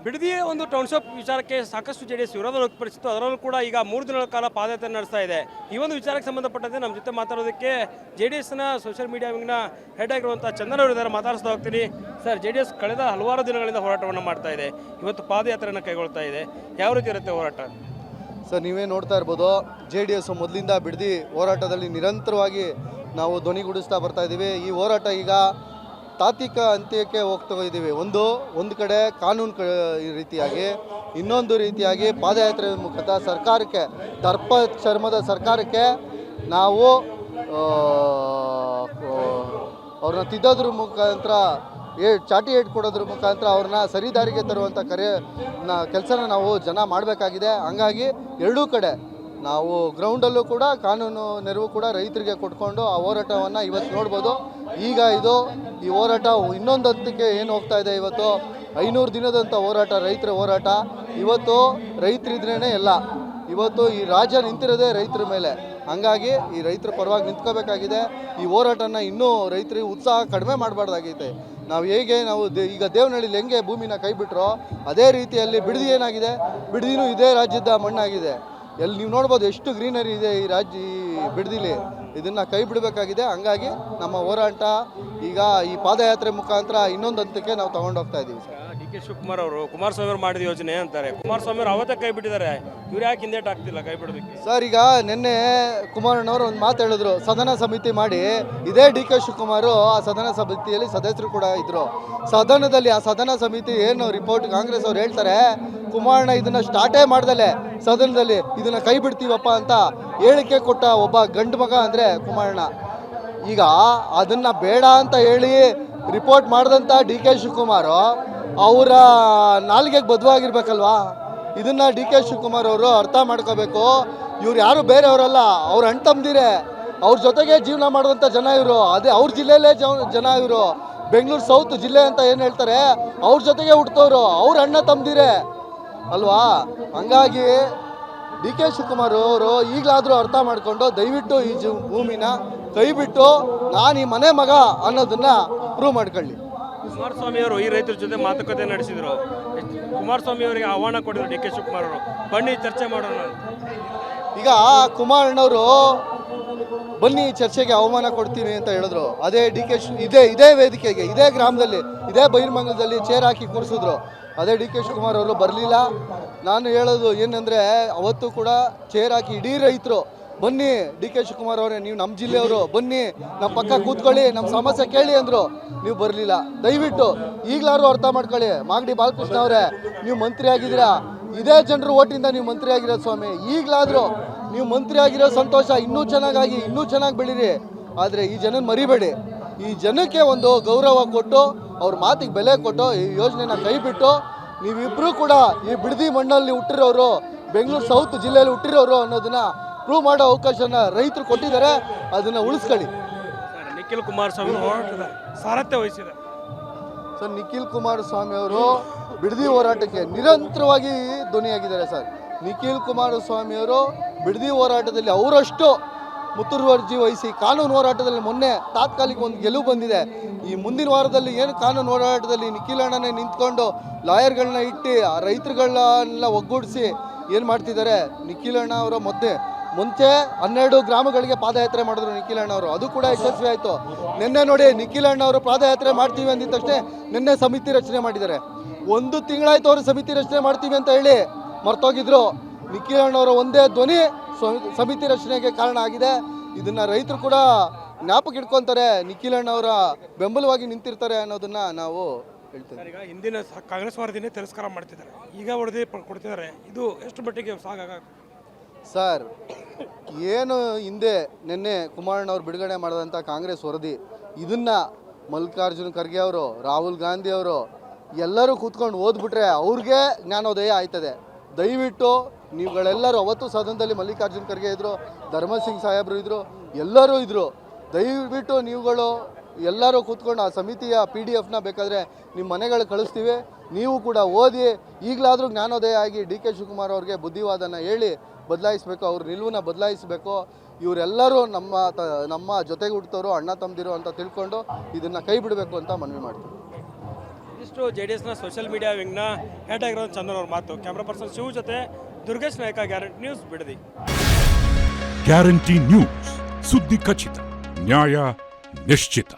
ಬಿಡದಿ ಒಂದು ಟೌನ್ಶಿಪ್ ವಿಚಾರಕ್ಕೆ ಸಾಕಷ್ಟು JDS ವಿರೋಧ ವ್ಯಕ್ತಪಡಿಸಿತ್ತು. ಅದರಲ್ಲೂ ಕೂಡ ಈಗ 3 ದಿನಗಳ ಕಾಲ ಪಾದಯಾತ್ರೆ ನಡೆಸ್ತಾ ಇದೆ. ಈ ಒಂದು ವಿಚಾರಕ್ಕೆ ಸಂಬಂಧಪಟ್ಟಂತೆ ನಮ್ಮ ಜೊತೆ ಮಾತಾಡೋದಕ್ಕೆ JDSನ ಸೋಷಿಯಲ್ ಮೀಡಿಯಾ ವಿಂಗ್ನ ಹೆಡ್ ಆಗಿರುವಂಥ ಚಂದನ್ ಅವರು ಇದ್ದಾರೆ. ಮಾತಾಡಿಸ್ತಾ ಹೋಗ್ತೀನಿ. ಸರ್, JDS ಕಳೆದ ಹಲವಾರು ದಿನಗಳಿಂದ ಹೋರಾಟವನ್ನು ಮಾಡ್ತಾ ಇದೆ. ಇವತ್ತು ಪಾದಯಾತ್ರೆಯನ್ನು ಕೈಗೊಳ್ತಾ ಇದೆ. ಯಾವ ರೀತಿ ಇರುತ್ತೆ ಹೋರಾಟ? ಸರ್, ನೀವೇ ನೋಡ್ತಾ ಇರ್ಬೋದು, JDS ಮೊದಲಿಂದ ಬಿಡದಿ ಹೋರಾಟದಲ್ಲಿ ನಿರಂತರವಾಗಿ ನಾವು ಧ್ವನಿಗೂಡಿಸ್ತಾ ಬರ್ತಾ ಇದ್ದೀವಿ. ಈ ಹೋರಾಟ ಈಗ ತಾತ್ವಿಕ ಅಂತ್ಯಕ್ಕೆ ಹೋಗ್ತಾ ಇದ್ದೀವಿ. ಒಂದು ಕಡೆ ಕಾನೂನು ರೀತಿಯಾಗಿ, ಇನ್ನೊಂದು ರೀತಿಯಾಗಿ ಪಾದಯಾತ್ರೆ ಮುಖಾಂತರ ಸರ್ಕಾರಕ್ಕೆ, ದರ್ಪ ಚರ್ಮದ ಸರ್ಕಾರಕ್ಕೆ ನಾವು ಅವ್ರನ್ನ ತಿದ್ದೋದ್ರ ಮುಖಾಂತರ ಚಾಟಿ ಏಟ್ ಕೊಡೋದ್ರ ಮುಖಾಂತರ ಅವ್ರನ್ನ ಸರಿದಾರಿಗೆ ತರುವಂಥ ಕೆಲಸನ ನಾವು ಜನ ಮಾಡಬೇಕಾಗಿದೆ. ಹಂಗಾಗಿ ಎರಡೂ ಕಡೆ ನಾವು ಗ್ರೌಂಡಲ್ಲೂ ಕೂಡ ಕಾನೂನು ನೆರವು ಕೂಡ ರೈತರಿಗೆ ಕೊಟ್ಕೊಂಡು ಆ ಹೋರಾಟವನ್ನು ಇವತ್ತು ನೋಡ್ಬೋದು. ಈಗ ಈ ಹೋರಾಟ ಇನ್ನೊಂದು ಹಂತಕ್ಕೆ ಏನು ಹೋಗ್ತಾ ಇದೆ. ಇವತ್ತು 500 ದಿನದಂಥ ಹೋರಾಟ, ರೈತರ ಹೋರಾಟ. ಇವತ್ತು ರೈತರಿದ್ರೇ ಎಲ್ಲ. ಇವತ್ತು ಈ ರಾಜ್ಯ ನಿಂತಿರೋದೇ ರೈತರ ಮೇಲೆ. ಹಂಗಾಗಿ ಈ ರೈತರ ಪರವಾಗಿ ನಿಂತ್ಕೋಬೇಕಾಗಿದೆ. ಈ ಹೋರಾಟನ ಇನ್ನೂ ರೈತರಿಗೆ ಉತ್ಸಾಹ ಕಡಿಮೆ ಮಾಡಬಾರ್ದಾಗೈತೆ. ನಾವು ಈಗ ದೇವನಹಳ್ಳಿಲಿ ಹೆಂಗೆ ಭೂಮಿನ ಕೈ ಬಿಟ್ಟರೋ ಅದೇ ರೀತಿಯಲ್ಲಿ ಬಿಡದಿ ಏನಾಗಿದೆ, ಬಿಡದಿನೂ ಇದೇ ರಾಜ್ಯದ ಮಣ್ಣಾಗಿದೆ. ನೀವು ನೋಡ್ಬೋದು ಎಷ್ಟು ಗ್ರೀನರಿ ಇದೆ ಈ ಬಿಡದಿಲಿ. ಇದನ್ನು ಕೈ ಬಿಡಬೇಕಾಗಿದೆ. ಹಂಗಾಗಿ ನಮ್ಮ ಹೋರಾಟ ಈಗ ಈ ಪಾದಯಾತ್ರೆ ಮುಖಾಂತರ ಇನ್ನೊಂದು ಹಂತಕ್ಕೆ ನಾವು ತಗೊಂಡೋಗ್ತಾ ಇದ್ದೀವಿ. DK ಶಿವಕುಮಾರ್ ಅವರು ಕುಮಾರಸ್ವಾಮಿ ಅವರು ಮಾಡಿದ ಯೋಜನೆ ಅಂತಾರೆ. ಕುಮಾರಸ್ವಾಮಿ ಅವರು ಅವತ್ತೇ ಕೈ ಬಿಟ್ಟಿದ್ದಾರೆ. ಇವ್ರು ಯಾಕೆ ಹಿಂದೇಟ್ ಆಗ್ತಿಲ್ಲ ಕೈ ಬಿಡೋದಕ್ಕೆ? ಸರ್, ಈಗ ನಿನ್ನೆ ಕುಮಾರಣ್ಣವರು ಒಂದು ಮಾತು ಹೇಳಿದ್ರು, ಸದನ ಸಮಿತಿ ಮಾಡಿ. ಇದೇ DK ಶಿವಕುಮಾರ್ ಆ ಸದನ ಸಮಿತಿಯಲ್ಲಿ ಸದಸ್ಯರು ಕೂಡ ಇದ್ರು. ಸದನದಲ್ಲಿ ಆ ಸದನ ಸಮಿತಿ ಏನು ರಿಪೋರ್ಟ್ ಕಾಂಗ್ರೆಸ್ ಅವ್ರು ಹೇಳ್ತಾರೆ, ಕುಮಾರಣ್ಣ ಇದನ್ನು ಸ್ಟಾರ್ಟೇ ಮಾಡ್ದಲೆ ಸದನದಲ್ಲಿ ಇದನ್ನು ಕೈ ಬಿಡ್ತೀವಪ್ಪ ಅಂತ ಹೇಳಿಕೆ ಕೊಟ್ಟ ಒಬ್ಬ ಗಂಡು ಮಗ ಅಂದರೆ ಕುಮಾರಣ್ಣ. ಈಗ ಅದನ್ನು ಬೇಡ ಅಂತ ಹೇಳಿ ರಿಪೋರ್ಟ್ ಮಾಡಿದಂಥ DK ಶಿವಕುಮಾರ್ ಅವರ ನಾಲ್ಗೆಗೆ ಬದ್ಧವಾಗಿರ್ಬೇಕಲ್ವಾ? ಇದನ್ನು DK ಶಿವಕುಮಾರ್ ಅವರು ಅರ್ಥ ಮಾಡ್ಕೋಬೇಕು. ಇವ್ರು ಯಾರು ಬೇರೆಯವರಲ್ಲ, ಅವ್ರ ಅಣ್ಣ ತಮ್ಮದಿರೇ. ಅವ್ರ ಜೊತೆಗೆ ಜೀವನ ಮಾಡುವಂಥ ಜನ ಇವರು. ಅದೇ ಅವ್ರ ಜಿಲ್ಲೆಯಲ್ಲೇ ಜನ ಇವರು. ಬೆಂಗಳೂರು ಸೌತ್ ಜಿಲ್ಲೆ ಅಂತ ಏನು ಹೇಳ್ತಾರೆ, ಅವ್ರ ಜೊತೆಗೆ ಹುಡ್ತವ್ರು. ಅವ್ರ ಅಣ್ಣ ತಮ್ಮದಿರೇ ಅಲ್ವಾ? ಹಂಗಾಗಿ DK ಶಿವಕುಮಾರ್ ಅವರು ಈಗಲಾದರೂ ಅರ್ಥ ಮಾಡಿಕೊಂಡು ದಯವಿಟ್ಟು ಈ ಭೂಮಿನ ಕೈ ಬಿಟ್ಟು ನಾನು ಈ ಮನೆ ಮಗ ಅನ್ನೋದನ್ನ ಪ್ರೂವ್ ಮಾಡ್ಕೊಳ್ಳಿ. ಕುಮಾರಸ್ವಾಮಿ ಅವರು ಈ ರೈತರ ಜೊತೆ ಮಾತುಕತೆ ನಡೆಸಿದ್ರು. ಕುಮಾರಸ್ವಾಮಿ ಅವರಿಗೆ ಆಹ್ವಾನ ಕೊಟ್ಟಿದ್ರು DK ಶಿವಕುಮಾರ್ ಅವರು, ಬನ್ನಿ ಚರ್ಚೆ ಮಾಡೋಣ. ಈಗ ಕುಮಾರಣ್ಣವರು ಬನ್ನಿ ಚರ್ಚೆಗೆ ಆಹ್ವಾನ ಕೊಡ್ತೀನಿ ಅಂತ ಹೇಳಿದ್ರು. ಅದೇ ಇದೇ ವೇದಿಕೆಗೆ, ಇದೇ ಗ್ರಾಮದಲ್ಲಿ, ಇದೇ ಬೈರ್ಮಂಗಲದಲ್ಲಿ ಚೇರ್ ಹಾಕಿ ಕೂರಿಸಿದ್ರು. ಅದೇ DK ಶಿವಕುಮಾರ್ ಅವರು ಬರಲಿಲ್ಲ. ನಾನು ಹೇಳೋದು ಏನಂದರೆ, ಅವತ್ತು ಕೂಡ ಚೇರ್ ಹಾಕಿ ಇಡೀ ರೈತರು ಬನ್ನಿ DK ಶಿವಕುಮಾರ್ ಅವರೇ, ನೀವು ನಮ್ಮ ಜಿಲ್ಲೆಯವರು, ಬನ್ನಿ ನಮ್ಮ ಪಕ್ಕ ಕೂತ್ಕೊಳ್ಳಿ, ನಮ್ಮ ಸಮಸ್ಯೆ ಕೇಳಿ ಅಂದರು. ನೀವು ಬರಲಿಲ್ಲ. ದಯವಿಟ್ಟು ಈಗಲಾರು ಅರ್ಥ ಮಾಡ್ಕೊಳ್ಳಿ. ಮಾಗಡಿ ಬಾಲಕೃಷ್ಣ ಅವರೇ, ನೀವು ಮಂತ್ರಿ ಆಗಿದ್ದೀರಾ, ಇದೇ ಜನರು ಓಟಿಂದ ನೀವು ಮಂತ್ರಿ ಆಗಿರೋದು ಸ್ವಾಮಿ. ಈಗಲಾದರೂ ನೀವು ಮಂತ್ರಿ ಆಗಿರೋ ಸಂತೋಷ, ಇನ್ನೂ ಚೆನ್ನಾಗಿ ಬೆಳೀರಿ. ಆದರೆ ಈ ಜನ ಮರಿಬೇಡಿ. ಈ ಜನಕ್ಕೆ ಒಂದು ಗೌರವ ಕೊಟ್ಟು, ಅವ್ರ ಮಾತಿಗೆ ಬೆಲೆ ಕೊಟ್ಟು ಈ ಯೋಜನೆನ ಕೈ ಬಿಟ್ಟು, ನೀವಿಬ್ಬರೂ ಕೂಡ ಈ ಬಿಡದಿ ಮಣ್ಣಲ್ಲಿ ಹುಟ್ಟಿರೋರು, ಬೆಂಗಳೂರು ಸೌತ್ ಜಿಲ್ಲೆಯಲ್ಲಿ ಹುಟ್ಟಿರೋರು ಅನ್ನೋದನ್ನ ಪ್ರೂವ್ ಮಾಡೋ ಅವಕಾಶನ ರೈತರು ಕೊಟ್ಟಿದ್ದಾರೆ. ಅದನ್ನು ಉಳಿಸ್ಕೊಳ್ಳಿ. ನಿಖಿಲ್ ಕುಮಾರಸ್ವಾಮಿ ಹೋರಾಟದ ಸಾರಥ್ಯ ವಹಿಸಿದೆ. ಸರ್, ನಿಖಿಲ್ ಕುಮಾರಸ್ವಾಮಿ ಅವರು ಬಿಡದಿ ಹೋರಾಟಕ್ಕೆ ನಿರಂತರವಾಗಿ ಧ್ವನಿಯಾಗಿದ್ದಾರೆ. ಸರ್, ನಿಖಿಲ್ ಕುಮಾರಸ್ವಾಮಿ ಅವರು ಬಿಡದಿ ಹೋರಾಟದಲ್ಲಿ ಅವರಷ್ಟು ಮುತುವರ್ಜಿ ವಹಿಸಿ ಕಾನೂನು ಹೋರಾಟದಲ್ಲಿ ಮೊನ್ನೆ ತಾತ್ಕಾಲಿಕ ಒಂದು ಗೆಲುವು ಬಂದಿದೆ. ಈ ಮುಂದಿನ ವಾರದಲ್ಲಿ ಏನು ಕಾನೂನು ಹೋರಾಟದಲ್ಲಿ ನಿಖಿಲ್ ಅಣ್ಣನೇ ನಿಂತ್ಕೊಂಡು ಲಾಯರ್ಗಳನ್ನ ಇಟ್ಟು ಆ ರೈತರುಗಳನ್ನೆಲ್ಲ ಒಗ್ಗೂಡಿಸಿ ಏನು ಮಾಡ್ತಿದ್ದಾರೆ. ನಿಖಿಲ್ ಅಣ್ಣ ಅವರ ಮುಂಚೆ 12 ಗ್ರಾಮಗಳಿಗೆ ಪಾದಯಾತ್ರೆ ಮಾಡಿದ್ರು ನಿಖಿಲ್ ಅಣ್ಣ ಅವರು. ಅದು ಕೂಡ ಯಶಸ್ವಿ ಆಯಿತು. ನಿನ್ನೆ ನೋಡಿ, ನಿಖಿಲ್ ಅಣ್ಣ ಅವರು ಪಾದಯಾತ್ರೆ ಮಾಡ್ತೀವಿ ಅಂದಿದ ತಕ್ಷಣ ನಿನ್ನೆ ಸಮಿತಿ ರಚನೆ ಮಾಡಿದ್ದಾರೆ. 1 ತಿಂಗಳಾಯ್ತು ಅವರು ಸಮಿತಿ ರಚನೆ ಮಾಡ್ತೀವಿ ಅಂತ ಹೇಳಿ ಮರ್ತೋಗಿದ್ರು. ನಿಖಿಲ್ ಅಣ್ಣವರ ಒಂದೇ ಧ್ವನಿ ಸಮಿತಿ ರಚನೆಗೆ ಕಾರಣ ಆಗಿದೆ. ಇದನ್ನ ರೈತರು ಕೂಡ ಜ್ಞಾಪಕ ಇಟ್ಕೊತಾರೆ. ನಿಖಿಲ್ ಅಣ್ಣವರ ಬೆಂಬಲವಾಗಿ ನಿಂತಿರ್ತಾರೆ ಅನ್ನೋದನ್ನ ನಾವು ಹೇಳ್ತೇವೆ. ಈಗ ಹಿಂದಿನ ಕಾಂಗ್ರೆಸ್ ವರದಿನೇ ತಿರಸ್ಕಾರ ಮಾಡ್ತಿದ್ದಾರೆ, ಈಗ ವರದಿ ಕೊಡ್ತಿದ್ದಾರೆ. ಇದು ಎಷ್ಟು ಮಟ್ಟಿಗೆ ಸಾಕಾಗ? ಸರ್, ಏನು ಹಿಂದೆ ನಿನ್ನೆ ಕುಮಾರಣ್ಣವ್ರು ಬಿಡುಗಡೆ ಮಾಡಿದಂಥ ಕಾಂಗ್ರೆಸ್ ವರದಿ, ಇದನ್ನು ಮಲ್ಲಿಕಾರ್ಜುನ ಖರ್ಗೆ ಅವರು, ರಾಹುಲ್ ಗಾಂಧಿ ಅವರು ಎಲ್ಲರೂ ಕೂತ್ಕೊಂಡು ಓದ್ಬಿಟ್ರೆ ಅವ್ರಿಗೆ ಜ್ಞಾನೋದಯ ಆಯ್ತದೆ. ದಯವಿಟ್ಟು ನೀವುಗಳೆಲ್ಲರೂ, ಅವತ್ತು ಸದನದಲ್ಲಿ ಮಲ್ಲಿಕಾರ್ಜುನ ಖರ್ಗೆ ಇದ್ದರು, ಧರ್ಮಸಿಂಗ್ ಸಾಹೇಬರು ಇದ್ದರು, ಎಲ್ಲರೂ ಇದ್ದರು. ದಯವಿಟ್ಟು ನೀವುಗಳು ಎಲ್ಲರೂ ಕೂತ್ಕೊಂಡು ಆ ಸಮಿತಿಯ PDF ಬೇಕಾದರೆ ನಿಮ್ಮ ಮನೆಗಳು ಕಳಿಸ್ತೀವಿ. ನೀವು ಕೂಡ ಓದಿ ಈಗಲಾದರೂ ಜ್ಞಾನೋದಯ ಆಗಿ DK ಶಿವಕುಮಾರ್ ಅವ್ರಿಗೆ ಬುದ್ಧಿವಾದನ ಹೇಳಿ ಬದಲಾಯಿಸಬೇಕು, ಅವ್ರ ನಿಲುವನ್ನ ಬದಲಾಯಿಸಬೇಕು. ಇವರೆಲ್ಲರೂ ನಮ್ಮ ಜೊತೆಗೆ ಹುಟ್ಟುತ್ತವರು, ಅಣ್ಣ ತಮ್ಮದಿರು ಅಂತ ತಿಳ್ಕೊಂಡು ಇದನ್ನು ಕೈ ಬಿಡಬೇಕು ಅಂತ ಮನವಿ ಮಾಡ್ತೀವಿ. ಇದಿಷ್ಟು JDSನ ಸೋಷಿಯಲ್ ಮೀಡಿಯಾ ವಿಂಗ್ನ ಹೆಡ್ ಆಗಿರೋ ಚಂದನ್ ಅವ್ರ ಮಾತು. ಕ್ಯಾಮ್ರಾ ಪರ್ಸನ್ ಶಿವ ಜೊತೆ Durgesh Naik, guarantee news, Bidadi. Guarantee news, ಸುದ್ದಿ ಖಚಿತ, ನ್ಯಾಯ ನಿಶ್ಚಿತ.